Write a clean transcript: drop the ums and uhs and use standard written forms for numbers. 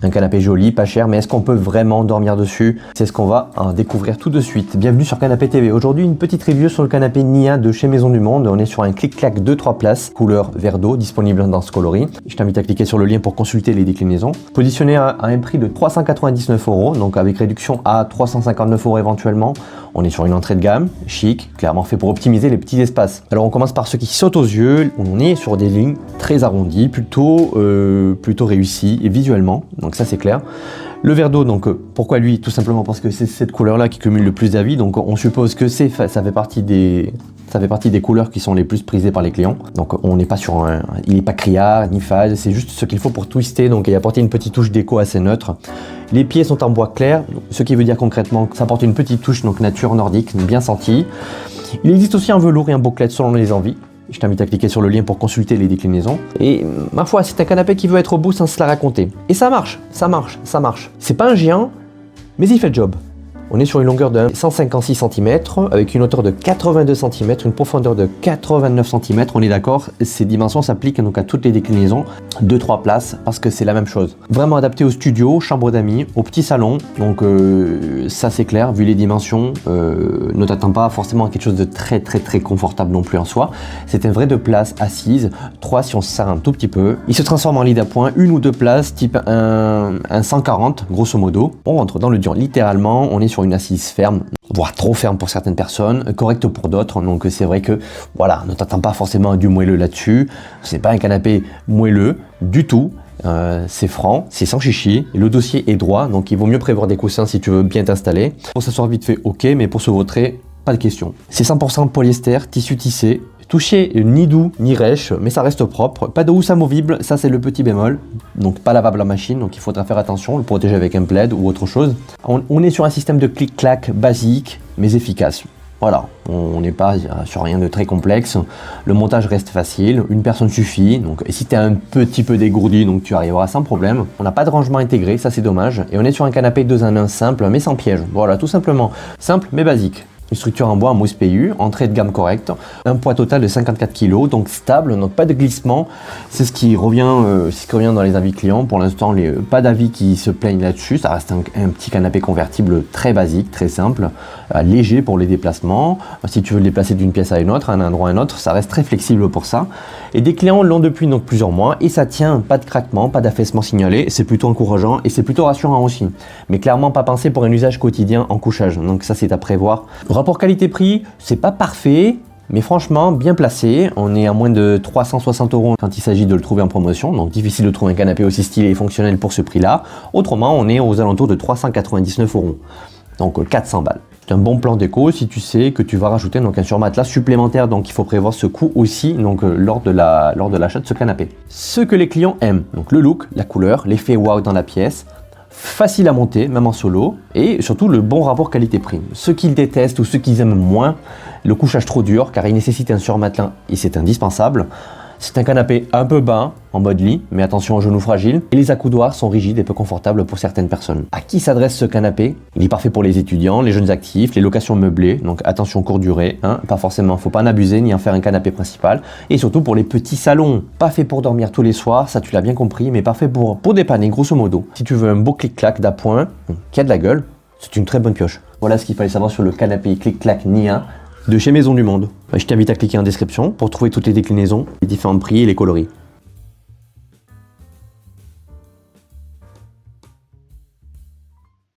Un canapé joli, pas cher, mais est-ce qu'on peut vraiment dormir dessus? C'est ce qu'on va en découvrir tout de suite. Bienvenue sur Canapé TV. Aujourd'hui, une petite review sur le canapé Nia de chez Maison du Monde. On est sur un clic-clac 2-3 places, couleur vert d'eau, disponible dans ce coloris. Je t'invite à cliquer sur le lien pour consulter les déclinaisons. Positionné à un prix de 399 €, donc avec réduction à 359 € éventuellement. On est sur une entrée de gamme, chic, clairement fait pour optimiser les petits espaces. Alors on commence par ce qui saute aux yeux. On est sur des lignes très arrondies, plutôt réussies et visuellement. Donc ça c'est clair. Le verre d'eau, donc pourquoi lui? Tout simplement parce que c'est cette couleur-là qui cumule le plus d'avis. Donc on suppose que ça fait partie des couleurs qui sont les plus prisées par les clients. Donc on n'est pas sur il n'est pas criard ni fade, c'est juste ce qu'il faut pour twister, donc et apporter une petite touche déco assez neutre. Les pieds sont en bois clair, ce qui veut dire concrètement que ça apporte une petite touche donc nature nordique, bien sentie. Il existe aussi un velours et un boclette selon les envies. Je t'invite à cliquer sur le lien pour consulter les déclinaisons. Et ma foi, c'est un canapé qui veut être beau sans se la raconter. Et ça marche, ça marche, ça marche. C'est pas un géant, mais il fait le job. On est sur une longueur de 156 cm, avec une hauteur de 82 cm, une profondeur de 89 cm. On est d'accord, ces dimensions s'appliquent donc à toutes les déclinaisons, 2-3 places, parce que c'est la même chose. Vraiment adapté au studio, chambre d'amis, au petit salon. Donc ça c'est clair, vu les dimensions, ne t'attends pas forcément à quelque chose de très confortable non plus en soi. C'est un vrai 2 places assise, 3 si on se serre un tout petit peu. Il se transforme en lit d'appoint, 1 ou 2 places, type un 140, grosso modo. On rentre dans le dur, littéralement, on est sur une assise ferme, voire trop ferme pour certaines personnes, correcte pour d'autres. Donc c'est vrai que voilà, ne t'attends pas forcément à du moelleux là-dessus. C'est pas un canapé moelleux du tout. C'est franc, c'est sans chichi, le dossier est droit, donc il vaut mieux prévoir des coussins si tu veux bien t'installer. Pour s'asseoir vite fait, ok, mais pour se vautrer, pas de question. C'est 100% polyester, tissu tissé, touché ni doux ni rêche, mais ça reste propre. Pas de housse amovible, ça c'est le petit bémol. Donc pas lavable en machine, donc il faudra faire attention, le protéger avec un plaid ou autre chose. On est sur un système de clic-clac basique, mais efficace. Voilà, on n'est pas sur rien de très complexe. Le montage reste facile, une personne suffit. Donc, et si tu es un petit peu dégourdi, donc tu arriveras sans problème. On n'a pas de rangement intégré, ça c'est dommage. Et on est sur un canapé 2 en 1 simple, mais sans piège. Voilà, tout simplement. Simple, mais basique. Une structure en bois en mousse PU, entrée de gamme correcte, un poids total de 54 kg, donc stable, donc pas de glissement. C'est ce qui revient dans les avis clients. Pour l'instant, pas d'avis qui se plaignent là-dessus. Ça reste un petit canapé convertible très basique, très simple, léger pour les déplacements. Si tu veux le déplacer d'une pièce à une autre, un endroit à un autre, ça reste très flexible pour ça. Et des clients l'ont depuis donc plusieurs mois et ça tient, pas de craquement, pas d'affaissement signalé. C'est plutôt encourageant et c'est plutôt rassurant aussi. Mais clairement pas pensé pour un usage quotidien en couchage. Donc ça, c'est à prévoir. Rapport qualité-prix, c'est pas parfait, mais franchement bien placé. On est à moins de 360 € quand il s'agit de le trouver en promotion, donc difficile de trouver un canapé aussi stylé et fonctionnel pour ce prix-là. Autrement, on est aux alentours de 399 €, donc 400 balles. C'est un bon plan déco si tu sais que tu vas rajouter donc un surmatelas supplémentaire, donc il faut prévoir ce coût aussi donc lors de l'achat de ce canapé. Ce que les clients aiment, donc le look, la couleur, l'effet wow dans la pièce. Facile à monter, même en solo, et surtout le bon rapport qualité-prix. Ceux qu'ils détestent ou ceux qu'ils aiment moins, le couchage trop dur, car il nécessite un surmatelas et c'est indispensable. C'est un canapé un peu bas, en mode lit, mais attention aux genoux fragiles. Et les accoudoirs sont rigides et peu confortables pour certaines personnes. À qui s'adresse ce canapé? Il est parfait pour les étudiants, les jeunes actifs, les locations meublées, donc attention courte durée, pas forcément, faut pas en abuser ni en faire un canapé principal. Et surtout pour les petits salons, pas fait pour dormir tous les soirs, ça tu l'as bien compris, mais parfait pour dépanner grosso modo. Si tu veux un beau clic-clac d'appoint, qui a de la gueule, c'est une très bonne pioche. Voilà ce qu'il fallait savoir sur le canapé clic-clac Nia de chez Maison du Monde. Je t'invite à cliquer en description pour trouver toutes les déclinaisons, les différents prix et les coloris.